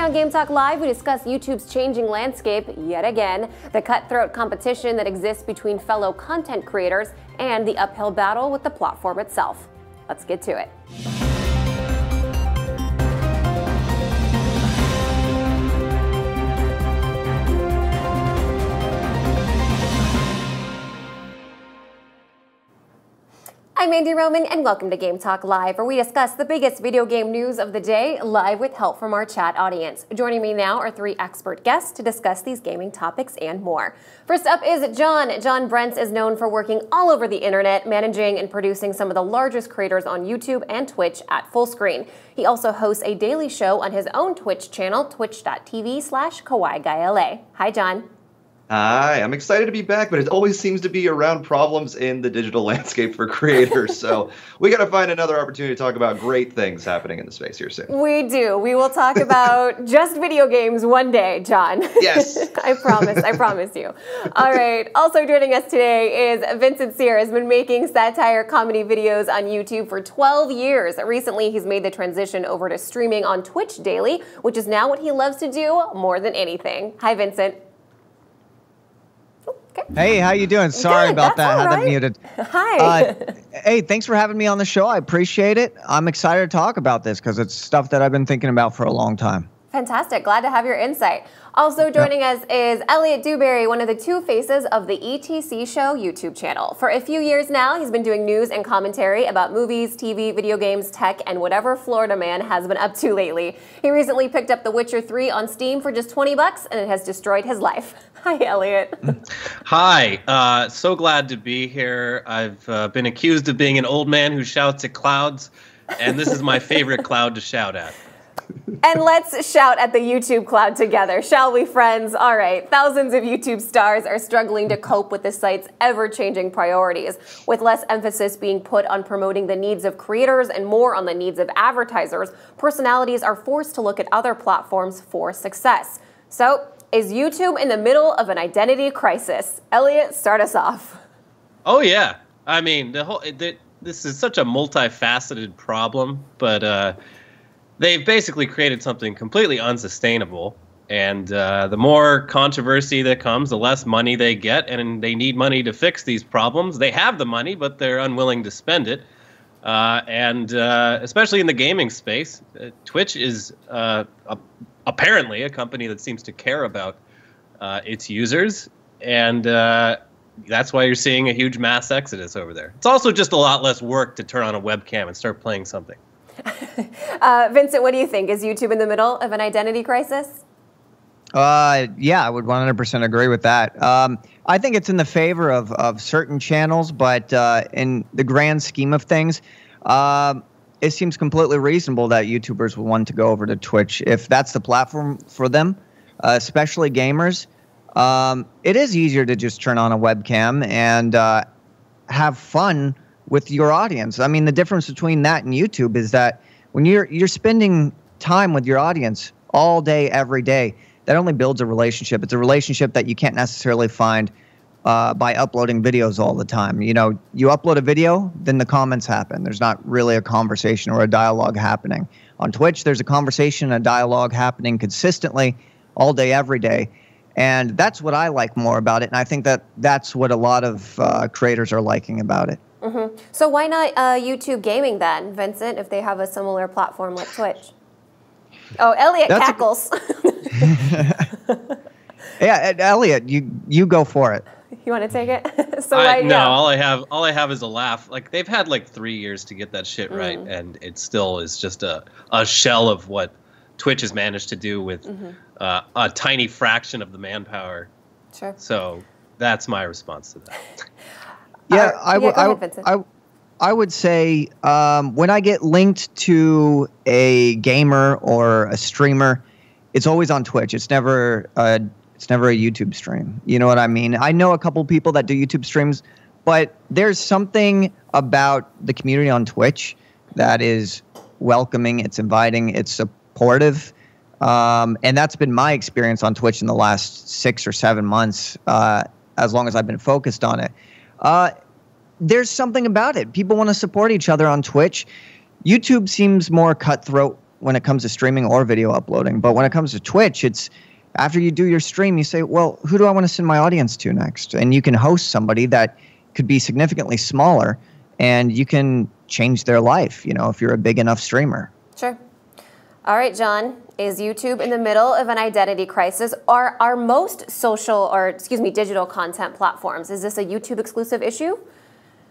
on Game Talk Live, we discuss YouTube's changing landscape yet again, the cutthroat competition that exists between fellow content creators, and the uphill battle with the platform itself. Let's get to it. I'm Andy Roman, and welcome to Game Talk Live, where we discuss the biggest video game news of the day, live with help from our chat audience. Joining me now are three expert guests to discuss these gaming topics and more. First up is John. John Brence is known for working all over the internet, managing and producing some of the largest creators on YouTube and Twitch at Fullscreen. He also hosts a daily show on his own Twitch channel, twitch.tv/KawaiiGuyLA. Hi, John. Hi, I'm excited to be back, but it always seems to be around problems in the digital landscape for creators. So we got to find another opportunity to talk about great things happening in the space here soon. We do. We will talk about just video games one day, John. Yes. I promise you. All right. Also joining us today is Vincent. Has been making satire comedy videos on YouTube for 12 years. Recently, he's made the transition over to streaming on Twitch daily, which is now what he loves to do more than anything. Hi, Vincent. Okay. Hey, how you doing? Sorry about that. I had that muted. Hi. Hey, thanks for having me on the show. I appreciate it. I'm excited to talk about this because it's stuff that I've been thinking about for a long time. Fantastic. Glad to have your insight. Also joining us is Eliot Dewberry, one of the two faces of the ETC Show YouTube channel. For a few years now, he's been doing news and commentary about movies, TV, video games, tech, and whatever Florida man has been up to lately. He recently picked up The Witcher 3 on Steam for just $20, and it has destroyed his life. Hi, Eliot. Hi. So glad to be here. I've been accused of being an old man who shouts at clouds, and this is my favorite cloud to shout at. And let's shout at the YouTube cloud together, shall we, friends? All right, thousands of YouTube stars are struggling to cope with the site's ever-changing priorities, with less emphasis being put on promoting the needs of creators and more on the needs of advertisers. Personalities are forced to look at other platforms for success. So, is YouTube in the middle of an identity crisis? Eliot, start us off. Oh, yeah. I mean, this is such a multifaceted problem, but they've basically created something completely unsustainable, and the more controversy that comes, the less money they get, and they need money to fix these problems. They have the money, but they're unwilling to spend it, and especially in the gaming space, Twitch is apparently a company that seems to care about its users, and that's why you're seeing a huge mass exodus over there. It's also just a lot less work to turn on a webcam and start playing something. Vincent, what do you think? Is YouTube in the middle of an identity crisis? Yeah, I would 100% agree with that. I think it's in the favor of certain channels, but in the grand scheme of things, it seems completely reasonable that YouTubers will want to go over to Twitch if that's the platform for them, especially gamers. It is easier to just turn on a webcam and have fun with your audience. I mean, the difference between that and YouTube is that when you're spending time with your audience all day, every day, that only builds a relationship. It's a relationship that you can't necessarily find by uploading videos all the time. You know, you upload a video, then the comments happen. There's not really a conversation or a dialogue happening. On Twitch, there's a conversation, a dialogue happening consistently all day, every day. And that's what I like more about it. And I think that that's what a lot of creators are liking about it. Mm-hmm. So why not YouTube Gaming then, Vincent, if they have a similar platform like Twitch? Oh, Eliot cackles. Yeah, Eliot, you go for it. You want to take it? All I have is a laugh. Like, they've had like 3 years to get that shit right, and it still is just a shell of what Twitch has managed to do with a tiny fraction of the manpower. Sure. So that's my response to that. Yeah, I would say when I get linked to a gamer or a streamer, it's always on Twitch. It's never a YouTube stream. You know what I mean? I know a couple people that do YouTube streams, but there's something about the community on Twitch that is welcoming. It's inviting. It's supportive. And that's been my experience on Twitch in the last 6 or 7 months, as long as I've been focused on it. There's something about it. People want to support each other on Twitch. YouTube seems more cutthroat when it comes to streaming or video uploading. But when it comes to Twitch, it's after you do your stream, you say, well, who do I want to send my audience to next? And you can host somebody that could be significantly smaller, and you can change their life, if you're a big enough streamer. Sure. All right, John, is YouTube in the middle of an identity crisis? Are most digital content platforms, is this a YouTube exclusive issue?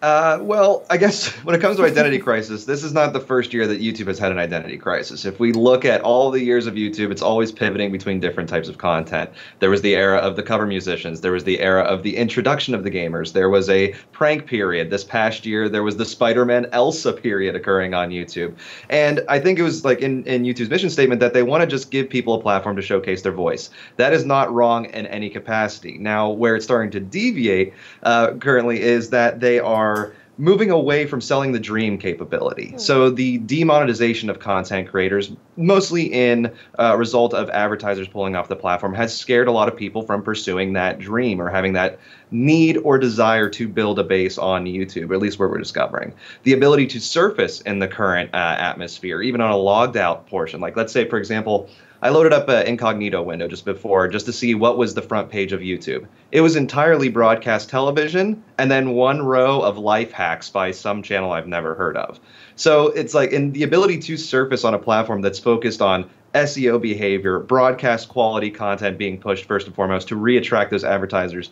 Well, I guess when it comes to identity crisis, this is not the first year that YouTube has had an identity crisis. If we look at all the years of YouTube, it's always pivoting between different types of content. There was the era of the cover musicians. There was the era of the introduction of the gamers. There was a prank period. This past year, there was the Spider-Man Elsa period occurring on YouTube. And I think it was like in YouTube's mission statement that they want to just give people a platform to showcase their voice. That is not wrong in any capacity. Now, where it's starting to deviate currently is that they are moving away from selling the dream capability. So the demonetization of content creators, mostly in result of advertisers pulling off the platform, has scared a lot of people from pursuing that dream or having that need or desire to build a base on YouTube, or at least where we're discovering. The ability to surface in the current atmosphere, even on a logged out portion. Like, let's say, for example, I loaded up an incognito window just to see what was the front page of YouTube. It was entirely broadcast television and then one row of life hacks by some channel I've never heard of. So it's like, in the ability to surface on a platform that's focused on SEO behavior, broadcast quality content being pushed first and foremost to reattract those advertisers,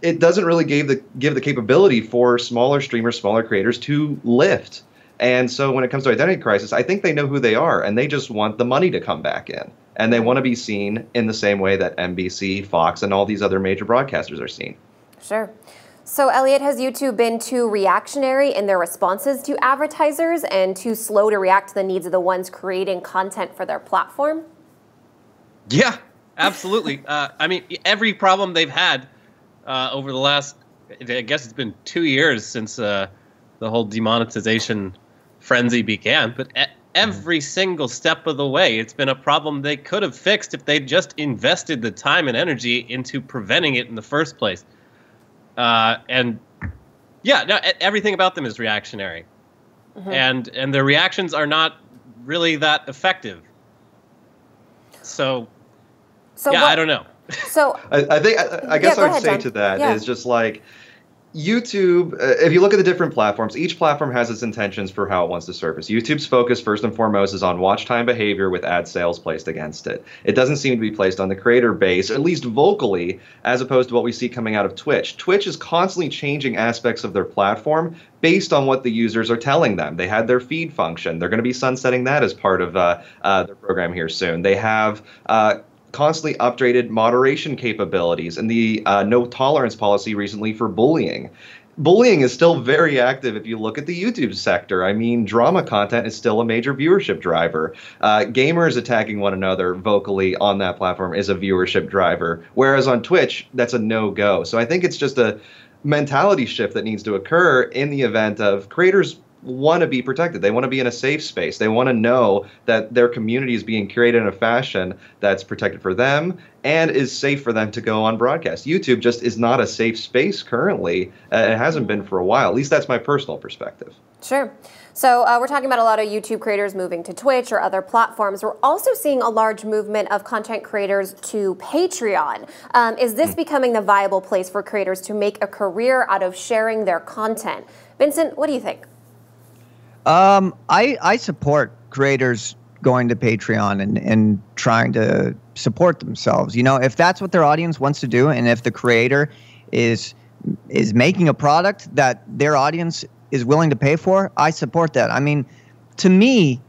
it doesn't really give the capability for smaller streamers, smaller creators to lift. And so when it comes to identity crisis, I think they know who they are, and they just want the money to come back in. And they want to be seen in the same way that NBC, Fox, and all these other major broadcasters are seen. Sure. So, Eliot, has YouTube been too reactionary in their responses to advertisers and too slow to react to the needs of the ones creating content for their platform? Yeah, absolutely. I mean, every problem they've had over the last, I guess it's been 2 years since the whole demonetization frenzy began, but every single step of the way, it's been a problem they could have fixed if they just invested the time and energy into preventing it in the first place. And yeah, no, everything about them is reactionary, and their reactions are not really that effective. So yeah, I don't know. So I guess I would say to that is just like, YouTube, if you look at the different platforms, each platform has its intentions for how it wants to surface. YouTube's focus, first and foremost, is on watch time behavior with ad sales placed against it. It doesn't seem to be placed on the creator base, at least vocally, as opposed to what we see coming out of Twitch. Twitch is constantly changing aspects of their platform based on what the users are telling them. They had their feed function. They're going to be sunsetting that as part of their program here soon. They have constantly updated moderation capabilities and the no tolerance policy recently for bullying. Bullying is still very active if you look at the YouTube sector. I mean, drama content is still a major viewership driver. Gamers attacking one another vocally on that platform is a viewership driver, whereas on Twitch, that's a no-go. So I think it's just a mentality shift that needs to occur in the event of creators want to be protected. They want to be in a safe space. They want to know that their community is being curated in a fashion that's protected for them and is safe for them to go on broadcast. YouTube just is not a safe space currently. It hasn't been for a while. At least that's my personal perspective. Sure. So we're talking about a lot of YouTube creators moving to Twitch or other platforms. We're also seeing a large movement of content creators to Patreon. Is this becoming the viable place for creators to make a career out of sharing their content? Vincent, what do you think? I support creators going to Patreon and trying to support themselves. You know, if that's what their audience wants to do, and if the creator is making a product that their audience is willing to pay for, I support that. I mean, to me,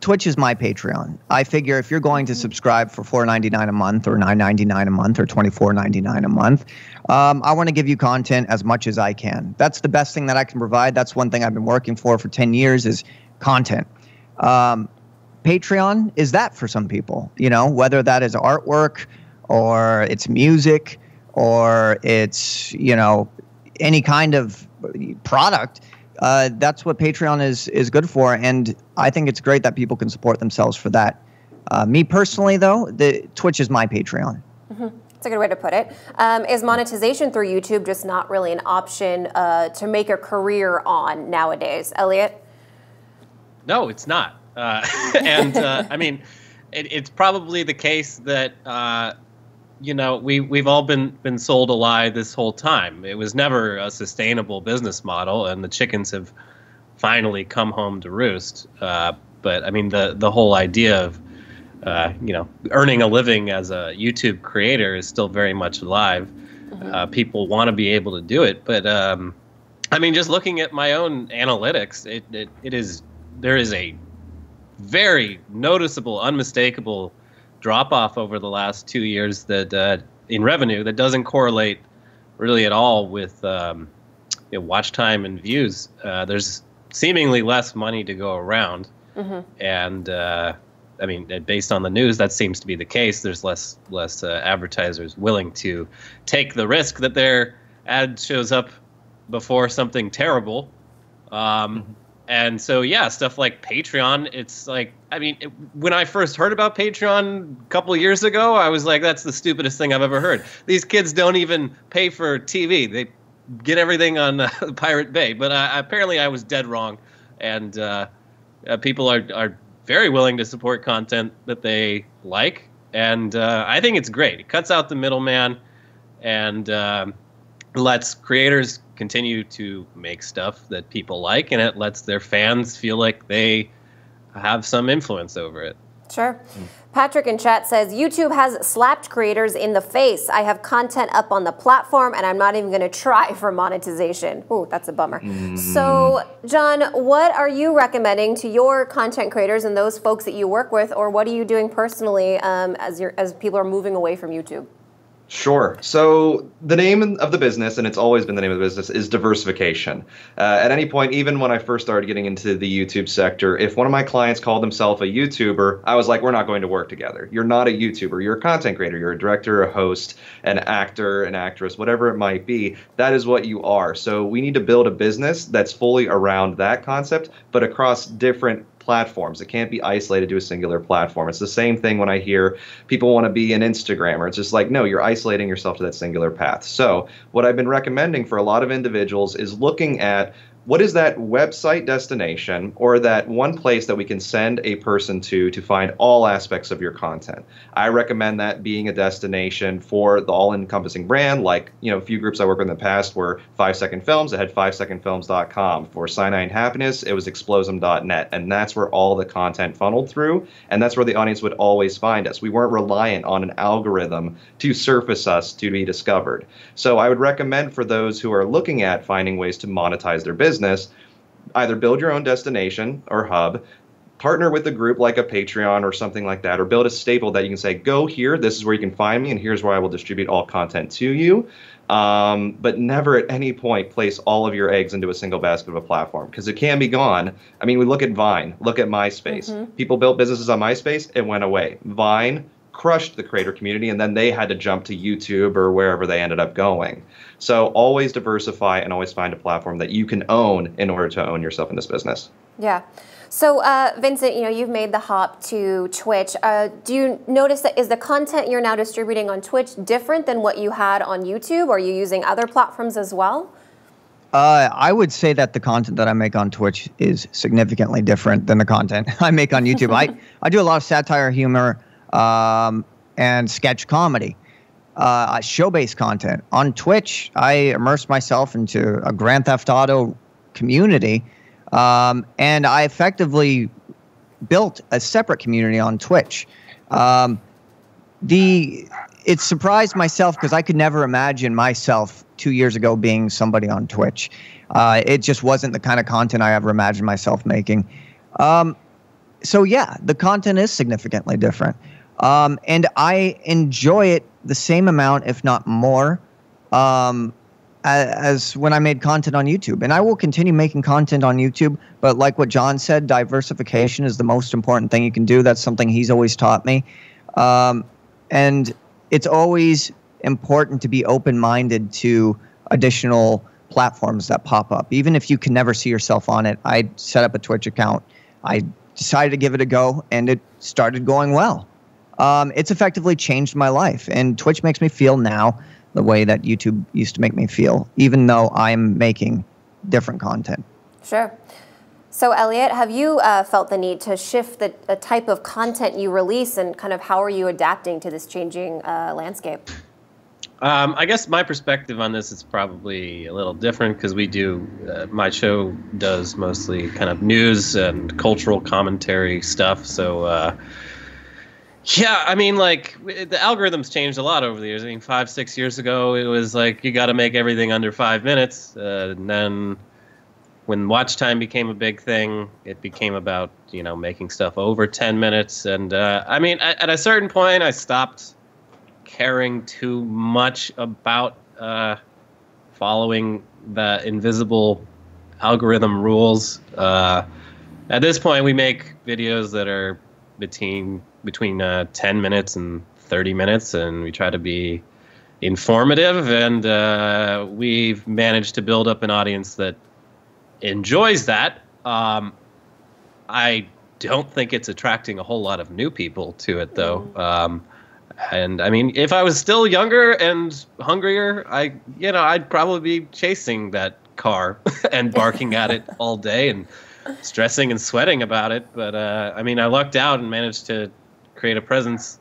Twitch is my Patreon. I figure if you're going to subscribe for $4.99 a month or $9.99 a month or $24.99 a month, I want to give you content as much as I can. That's the best thing that I can provide. That's one thing I've been working for 10 years is content. Patreon is that for some people, you know, whether that is artwork or it's music or it's, you know, any kind of product. That's what Patreon is good for, and I think it's great that people can support themselves for that. Me personally, though, Twitch is my Patreon. That's a good way to put it. Is monetization through YouTube just not really an option to make a career on nowadays? Eliot? No, it's not. And I mean, it's probably the case that we've all been sold a lie this whole time. It was never a sustainable business model, and the chickens have finally come home to roost. But I mean, the whole idea of earning a living as a YouTube creator is still very much alive. Mm-hmm. People want to be able to do it, but I mean, just looking at my own analytics, there is a very noticeable, unmistakable drop-off over the last 2 years that in revenue that doesn't correlate really at all with watch time and views. There's seemingly less money to go around, mm-hmm. and I mean, based on the news, that seems to be the case. There's less advertisers willing to take the risk that their ad shows up before something terrible. Mm-hmm. And so, yeah, stuff like Patreon, it's like, I mean, when I first heard about Patreon a couple of years ago, I was like, that's the stupidest thing I've ever heard. These kids don't even pay for TV. They get everything on Pirate Bay. But apparently I was dead wrong. And people are very willing to support content that they like. And I think it's great. It cuts out the middleman and lets creators continue to make stuff that people like, and it lets their fans feel like they have some influence over it. Sure. Patrick in chat says, YouTube has slapped creators in the face. I have content up on the platform, and I'm not even going to try for monetization. Ooh, that's a bummer. So, John, what are you recommending to your content creators and those folks that you work with, or what are you doing personally as people are moving away from YouTube? Sure. So the name of the business, and it's always been the name of the business, is diversification. At any point, even when I first started getting into the YouTube sector, if one of my clients called himself a YouTuber, I was like, we're not going to work together. You're not a YouTuber. You're a content creator. You're a director, a host, an actor, an actress, whatever it might be. That is what you are. So we need to build a business that's fully around that concept, but across different platforms. It can't be isolated to a singular platform. It's the same thing when I hear people want to be an Instagrammer. It's just like, no, you're isolating yourself to that singular path. So what I've been recommending for a lot of individuals is looking at what is that website destination or that one place that we can send a person to find all aspects of your content. I recommend that being a destination for the all-encompassing brand. Like, a few groups I worked with in the past were 5 Second Films. It had 5secondfilms.com. For Cyanide and Happiness, it was explosum.net. And that's where all the content funneled through. And that's where the audience would always find us. We weren't reliant on an algorithm to surface us to be discovered. So I would recommend for those who are looking at finding ways to monetize their business, either build your own destination or hub, partner with a group like a Patreon or something like that, or build a staple that you can say, go here, this is where you can find me, and here's where I will distribute all content to you. But never at any point place all of your eggs into a single basket of a platform, because it can be gone. I mean, we look at Vine, look at MySpace. Mm-hmm. People built businesses on MySpace, it went away. Vine crushed the creator community, and then they had to jump to YouTube or wherever they ended up going. So always diversify and always find a platform that you can own in order to own yourself in this business. Yeah. So Vincent, you've made the hop to Twitch. Do you notice that is the content you're now distributing on Twitch different than what you had on YouTube? Are you using other platforms as well? I would say that the content that I make on Twitch is significantly different than the content I make on YouTube. I do a lot of satire, humor, and sketch comedy, show-based content. On Twitch, I immerse myself into a Grand Theft Auto community, and I effectively built a separate community on Twitch. It surprised myself because I could never imagine myself 2 years ago being somebody on Twitch. It just wasn't the kind of content I ever imagined myself making. So yeah, the content is significantly different. And I enjoy it the same amount, if not more, as when I made content on YouTube. And I will continue making content on YouTube. But like what John said, diversification is the most important thing you can do. That's something he's always taught me. And it's always important to be open-minded to additional platforms that pop up. Even if you can never see yourself on it, I set up a Twitch account. I decided to give it a go, and it started going well. It's effectively changed my life, and Twitch makes me feel now the way that YouTube used to make me feel, even though I'm making different content. Sure. So, Eliot, have you felt the need to shift the type of content you release, and kind of how are you adapting to this changing landscape? I guess my perspective on this is probably a little different because we do, my show does mostly kind of news and cultural commentary stuff. So, yeah, I mean, like, the algorithms changed a lot over the years. I mean, 5-6 years ago, it was like, you got to make everything under 5 minutes. And then when watch time became a big thing, it became about, making stuff over 10 minutes. And, I mean, at a certain point, I stopped caring too much about following the invisible algorithm rules. At this point, we make videos that are between 10 minutes and 30 minutes, and we try to be informative, and we've managed to build up an audience that enjoys that. I don't think it's attracting a whole lot of new people to it, though. And I mean, if I was still younger and hungrier, I'd probably be chasing that car and barking at it all day and stressing and sweating about it. But I mean, I lucked out and managed to create a presence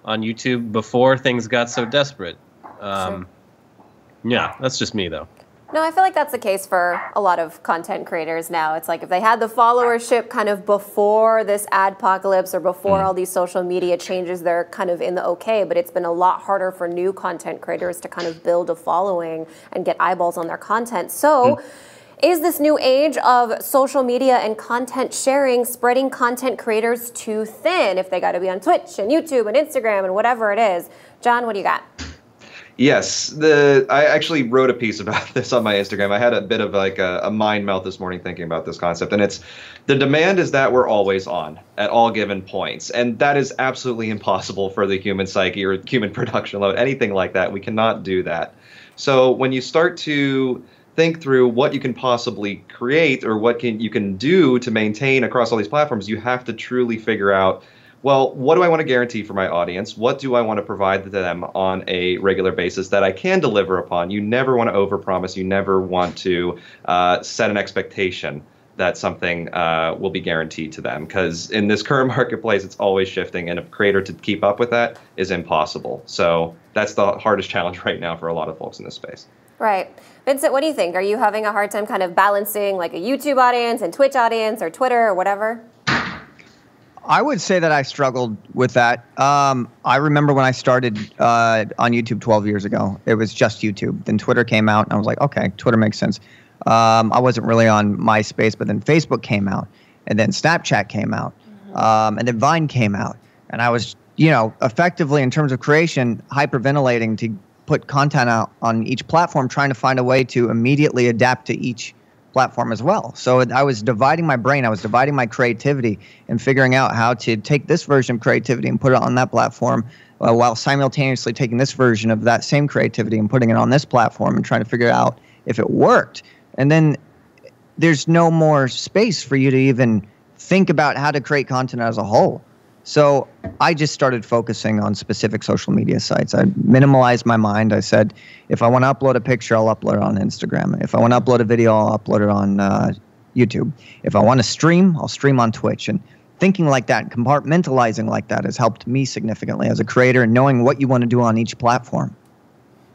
on YouTube before things got so desperate. Sure. Yeah, that's just me, though. No, I feel like that's the case for a lot of content creators now. It's like if they had the followership kind of before this adpocalypse or before all these social media changes, they're kind of in the okay, but it's been a lot harder for new content creators to kind of build a following and get eyeballs on their content. So is this new age of social media and content sharing spreading content creators too thin if they got to be on Twitch and YouTube and Instagram and whatever it is? John, what do you got? Yes, I actually wrote a piece about this on my Instagram. I had a bit of like a mind melt this morning thinking about this concept, and it's the demand is that we're always on at all given points, and that is absolutely impossible for the human psyche or human production load, anything like that. We cannot do that. So when you start to think through what you can possibly create or what you can do to maintain across all these platforms, you have to truly figure out, well, what do I want to guarantee for my audience? What do I want to provide to them on a regular basis that I can deliver upon? You never want to overpromise. You never want to set an expectation that something will be guaranteed to them, because in this current marketplace, it's always shifting, and a creator to keep up with that is impossible. So that's the hardest challenge right now for a lot of folks in this space. Right. Vincent, what do you think? Are you having a hard time kind of balancing like a YouTube audience and Twitch audience or Twitter or whatever? I would say that I struggled with that. I remember when I started on YouTube 12 years ago, it was just YouTube. Then Twitter came out, and I was like, okay, Twitter makes sense. I wasn't really on MySpace, but then Facebook came out, and then Snapchat came out, and then Vine came out. And I was, effectively in terms of creation, hyperventilating to put content out on each platform, trying to find a way to immediately adapt to each platform as well. So I was dividing my brain, I was dividing my creativity and figuring out how to take this version of creativity and put it on that platform while simultaneously taking this version of that same creativity and putting it on this platform and trying to figure out if it worked. And then there's no more space for you to even think about how to create content as a whole. So I just started focusing on specific social media sites. I minimalized my mind. I said, if I want to upload a picture, I'll upload it on Instagram. If I want to upload a video, I'll upload it on YouTube. If I want to stream, I'll stream on Twitch. And thinking like that, compartmentalizing like that has helped me significantly as a creator and knowing what you want to do on each platform.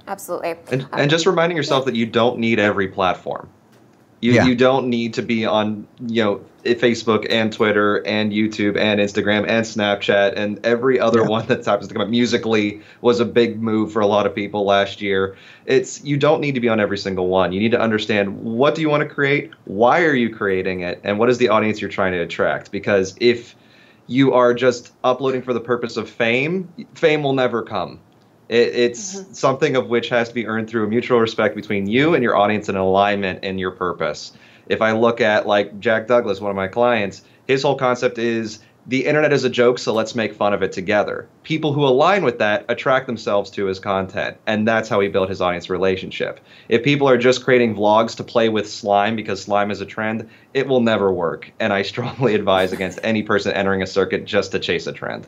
Absolutely. And just reminding yourself that you don't need every platform. You don't need to be on, Facebook and Twitter and YouTube and Instagram and Snapchat and every other one that happens to come up. Musical.ly was a big move for a lot of people last year. You don't need to be on every single one. You need to understand, what do you want to create? Why are you creating it? And what is the audience you're trying to attract? Because if you are just uploading for the purpose of fame will never come. It's something of which has to be earned through a mutual respect between you and your audience and alignment in your purpose. If I look at like Jack Douglas, one of my clients, his whole concept is the internet is a joke, so let's make fun of it together. People who align with that attract themselves to his content, and that's how he built his audience relationship. If people are just creating vlogs to play with slime because slime is a trend, it will never work. And I strongly advise against any person entering a circuit just to chase a trend.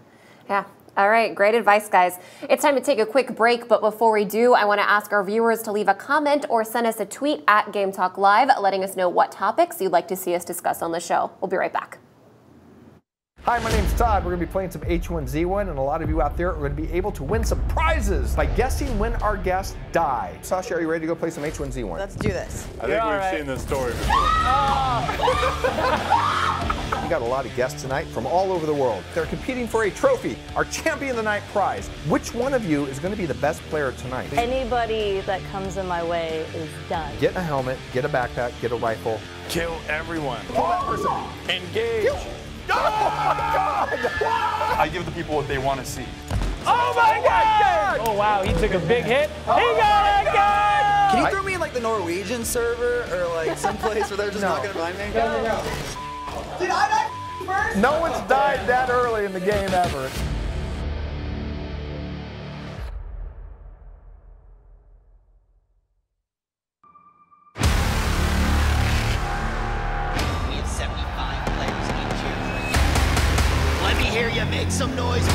Yeah. All right, great advice, guys. It's time to take a quick break, but before we do, I want to ask our viewers to leave a comment or send us a tweet at Game Talk Live, letting us know what topics you'd like to see us discuss on the show. We'll be right back. Hi, my name's Todd. We're going to be playing some H1Z1, and a lot of you out there are going to be able to win some prizes by guessing when our guests die. Sasha, are you ready to go play some H1Z1? Let's do this. I think we've seen this story before. We got a lot of guests tonight from all over the world. They're competing for a trophy, our Champion of the Night prize. Which one of you is going to be the best player tonight? Anybody that comes in my way is done. Get a helmet, get a backpack, get a rifle. Kill everyone. Kill that person. Engage. Kill. Oh my God! I give the people what they want to see. Oh my God! Oh wow, he took a big hit. He got it, guys! Can you throw me in like the Norwegian server or like someplace where they're just not gonna find me? No. Did I die first? No one's died that early in the game ever. We have 75 players each here. Let me hear you make some noise.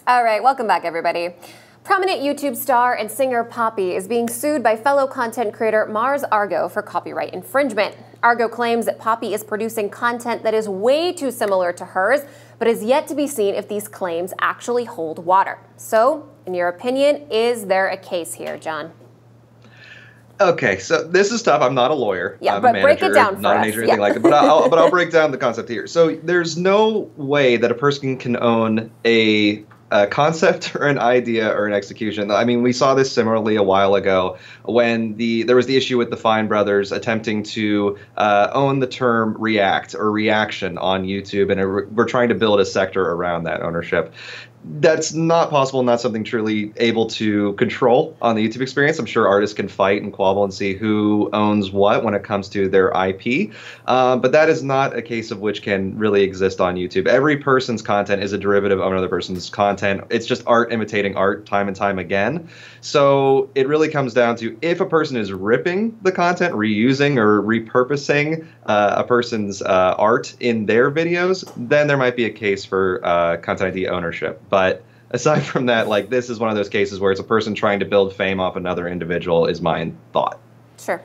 All right, welcome back, everybody. Prominent YouTube star and singer Poppy is being sued by fellow content creator Mars Argo for copyright infringement. Argo claims that Poppy is producing content that is way too similar to hers, but is yet to be seen if these claims actually hold water. So, in your opinion, is there a case here, John? Okay, so this is tough. I'm not a lawyer. Yeah, I'm but a manager, break it down for not an us. agent or anything like that. But I'll break down the concept here. So there's no way that a person can own a concept or an idea or an execution. I mean, we saw this similarly a while ago when there was the issue with the Fine brothers attempting to own the term react or reaction on YouTube, and we're trying to build a sector around that ownership. That's not possible, not something truly able to control on the YouTube experience. I'm sure artists can fight and quabble and see who owns what when it comes to their IP, but that is not a case of which can really exist on YouTube. Every person's content is a derivative of another person's content. It's just art imitating art time and time again. So it really comes down to if a person is ripping the content, reusing or repurposing a person's art in their videos, then there might be a case for content ID ownership. But aside from that, like, this is one of those cases where it's a person trying to build fame off another individual is my thought. Sure.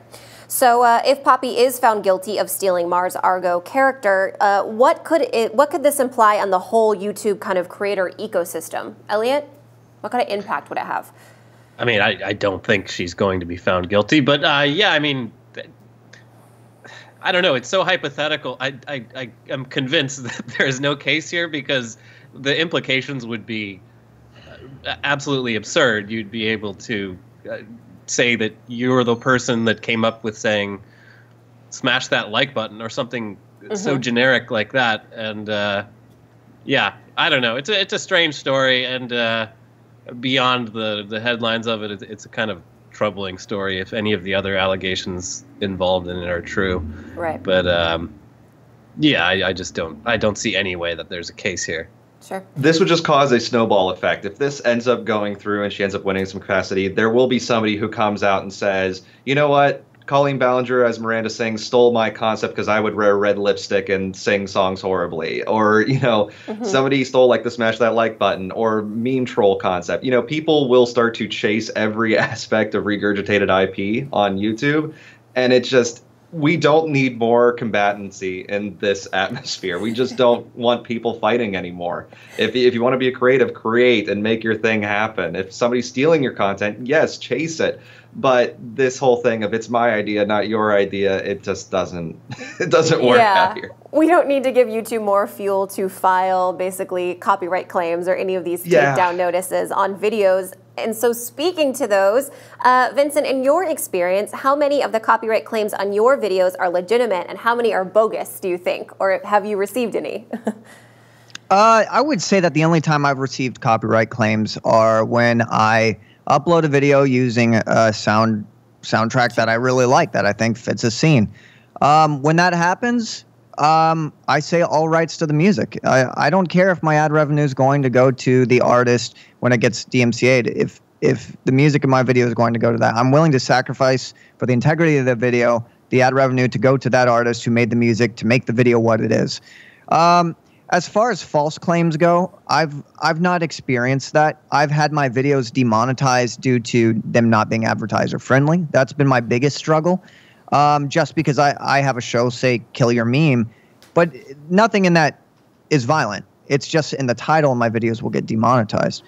So if Poppy is found guilty of stealing Mars Argo character, what could this imply on the whole YouTube kind of creator ecosystem? Eliot, what kind of impact would it have? I mean, I don't think she's going to be found guilty, but yeah, I mean, I don't know. It's so hypothetical. I am convinced that there is no case here because the implications would be absolutely absurd. You'd be able to say that you're the person that came up with saying, smash that like button or something so generic like that. And yeah, I don't know. It's a strange story, and beyond the headlines of it, it's a kind of troubling story if any of the other allegations involved in it are true. Right. But yeah, I just don't see any way that there's a case here. Sure. This would just cause a snowball effect. If this ends up going through and she ends up winning some capacity, there will be somebody who comes out and says, you know what, Colleen Ballinger, as Miranda sings, stole my concept because I would wear red lipstick and sing songs horribly. Or, you know, somebody stole like the smash that like button or meme troll concept. You know, people will start to chase every aspect of regurgitated IP on YouTube. And it just, we don't need more combatancy in this atmosphere. We just don't want people fighting anymore. If you want to be a creative, create and make your thing happen. If somebody's stealing your content, yes, chase it. But this whole thing of it's my idea, not your idea, it just doesn't work out here. We don't need to give YouTube more fuel to file basically copyright claims or any of these takedown notices on videos. And so speaking to those, Vincent, in your experience, how many of the copyright claims on your videos are legitimate and how many are bogus, do you think? Or have you received any? I would say that the only time I've received copyright claims are when I upload a video using a soundtrack that I really like, that I think fits a scene. When that happens, I say all rights to the music. I don't care if my ad revenue is going to go to the artist when it gets DMCA'd. If the music in my video is going to go to that, I'm willing to sacrifice for the integrity of the video, the ad revenue to go to that artist who made the music to make the video what it is. As far as false claims go, I've not experienced that. I've had my videos demonetized due to them not being advertiser friendly. That's been my biggest struggle. Just because I have a show, say, Kill Your Meme, but nothing in that is violent. It's just in the title of my videos will get demonetized.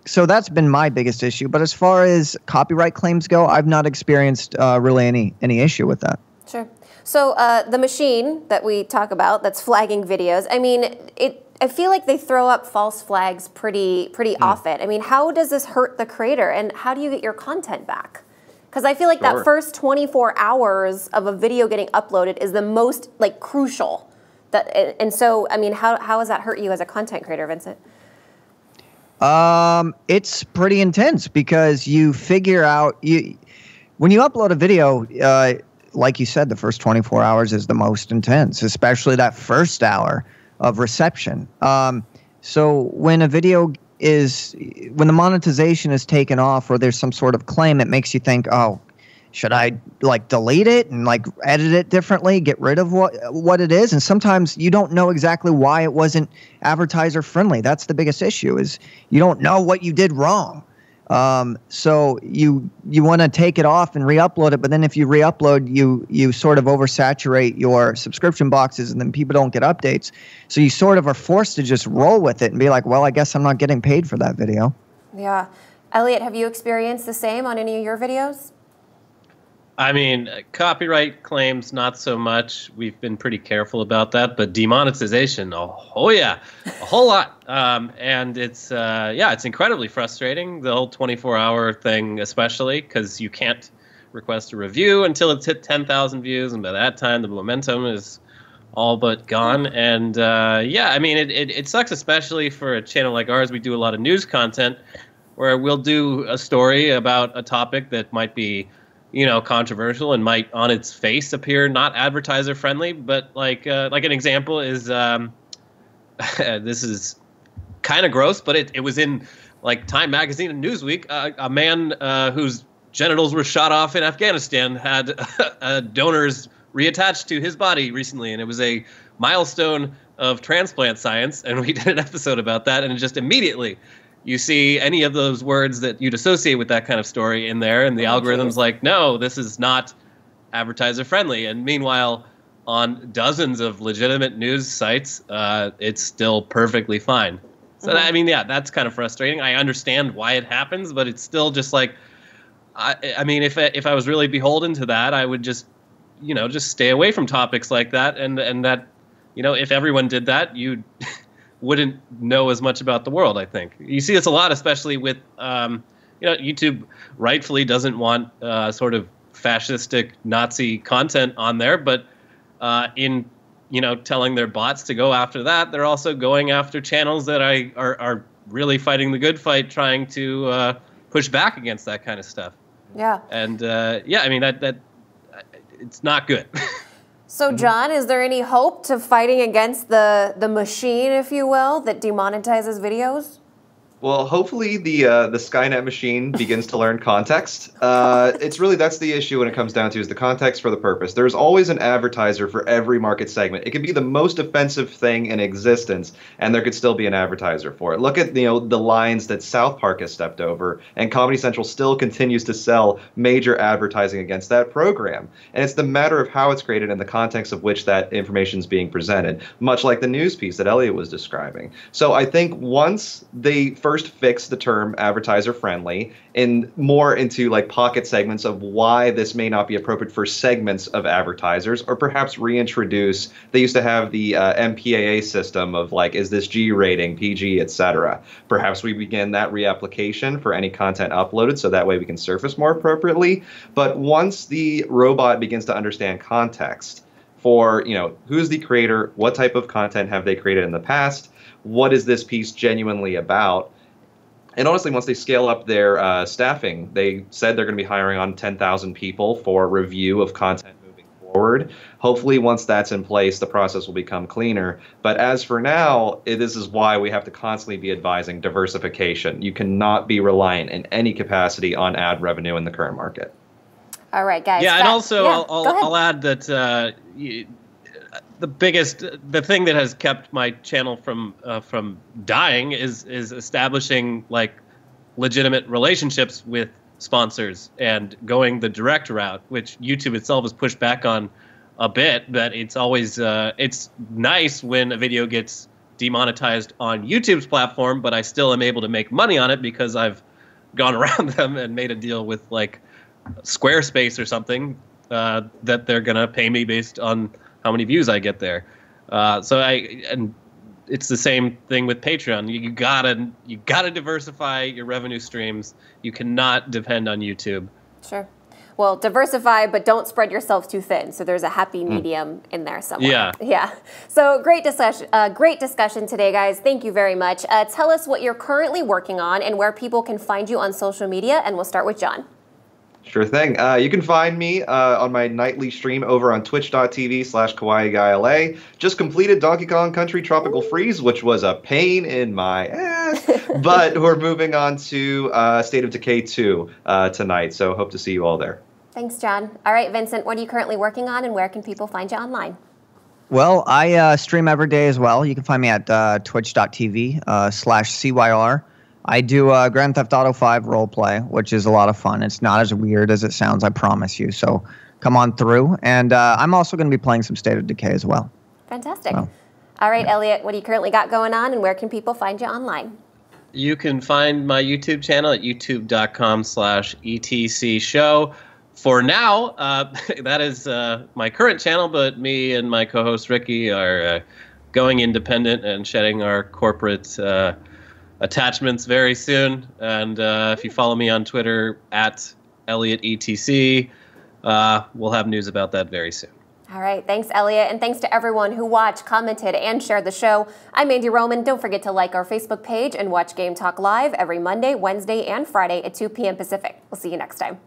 So that's been my biggest issue. But as far as copyright claims go, I've not experienced really any issue with that. Sure. So the machine that we talk about that's flagging videos, I mean, I feel like they throw up false flags pretty often. I mean, how does this hurt the creator, and how do you get your content back? Because I feel like that first 24 hours of a video getting uploaded is the most crucial. And so, I mean, how has that hurt you as a content creator, Vincent? It's pretty intense because you figure out when you upload a video. Like you said, the first 24 hours is the most intense, especially that first hour of reception. So when a video when the monetization is taken off or there's some sort of claim, it makes you think, oh, should I delete it and edit it differently, get rid of what it is? And sometimes you don't know exactly why it wasn't advertiser friendly. That's the biggest issue, is you don't know what you did wrong. So you want to take it off and re-upload it, but then if you re-upload, you sort of oversaturate your subscription boxes, and then people don't get updates. So you sort of are forced to just roll with it and be like, well, I guess I'm not getting paid for that video. Yeah. Eliot, have you experienced the same on any of your videos? I mean, copyright claims, not so much. We've been pretty careful about that, but demonetization, oh yeah, a whole lot. And it's incredibly frustrating, the whole 24-hour thing, especially because you can't request a review until it's hit 10,000 views, and by that time the momentum is all but gone. And I mean, it sucks, especially for a channel like ours. We do a lot of news content where we'll do a story about a topic that might be controversial and might on its face appear not advertiser friendly, but like an example is this is kind of gross, but it was in Time Magazine and Newsweek. A man whose genitals were shot off in Afghanistan had donors reattached to his body recently, and it was a milestone of transplant science, and we did an episode about that, and just immediately you see any of those words that you'd associate with that kind of story in there, and the algorithm's like, no, this is not advertiser friendly. And meanwhile, on dozens of legitimate news sites, it's still perfectly fine. So I mean, yeah, that's kind of frustrating. I understand why it happens, but it's still just I mean, if I was really beholden to that, I would just stay away from topics like that, and that, if everyone did that, you wouldn't know as much about the world. I think you see this a lot, especially with YouTube rightfully doesn't want sort of fascistic Nazi content on there, but in telling their bots to go after that, they're also going after channels that are really fighting the good fight, trying to push back against that kind of stuff. Yeah. And I mean that it's not good. So, John, is there any hope to fighting against the machine, if you will, that demonetizes videos? Well, hopefully the Skynet machine begins to learn context. It's really, that's the issue when it comes down to, is the context for the purpose. There's always an advertiser for every market segment. It could be the most offensive thing in existence, and there could still be an advertiser for it. Look at the lines that South Park has stepped over, and Comedy Central still continues to sell major advertising against that program. And it's the matter of how it's created and the context of which that information is being presented, much like the news piece that Eliot was describing. So I think once they first fix the term advertiser friendly and more into pocket segments of why this may not be appropriate for segments of advertisers, or perhaps reintroduce, they used to have the MPAA system of is this G rating, PG, etc. Perhaps we begin that reapplication for any content uploaded, so that way we can surface more appropriately. But once the robot begins to understand context for, who's the creator, what type of content have they created in the past, what is this piece genuinely about, And honestly, once they scale up their staffing, they said they're going to be hiring on 10,000 people for review of content moving forward. Hopefully, once that's in place, the process will become cleaner. But as for now, this is why we have to constantly be advising diversification. You cannot be reliant in any capacity on ad revenue in the current market. All right, guys. Yeah, and also yeah, I'll add that the thing that has kept my channel from dying is establishing like legitimate relationships with sponsors and going the direct route, which YouTube itself has pushed back on a bit. But it's always it's nice when a video gets demonetized on YouTube's platform, but I still am able to make money on it because I've gone around them and made a deal with like Squarespace or something that they're gonna pay me based on how many views I get there. And it's the same thing with Patreon. You gotta diversify your revenue streams. You cannot depend on YouTube. Sure. Well, diversify, but don't spread yourself too thin. So there's a happy medium in there somewhere. Yeah. Yeah. So great discussion today, guys. Thank you very much. Tell us what you're currently working on and where people can find you on social media. And we'll start with John. Sure thing. You can find me on my nightly stream over on twitch.tv/KawaiiGuyLA. Just completed Donkey Kong Country Tropical Freeze, which was a pain in my ass. But we're moving on to State of Decay 2 tonight, so hope to see you all there. Thanks, John. All right, Vincent, what are you currently working on and where can people find you online? Well, I stream every day as well. You can find me at twitch.tv/CYR. I do Grand Theft Auto 5 roleplay, which is a lot of fun. It's not as weird as it sounds, I promise you. So come on through. And I'm also going to be playing some State of Decay as well. Fantastic. So, all right, Eliot, what do you currently got going on and where can people find you online? You can find my YouTube channel at youtube.com/ETC show. For now, that is my current channel, but me and my co-host Ricky are going independent and shedding our corporate attachments very soon. And if you follow me on Twitter at EliotETC, we'll have news about that very soon. All right. Thanks, Eliot. And thanks to everyone who watched, commented, and shared the show. I'm Andy Roman. Don't forget to like our Facebook page and watch Game Talk Live every Monday, Wednesday, and Friday at 2 p.m. Pacific. We'll see you next time.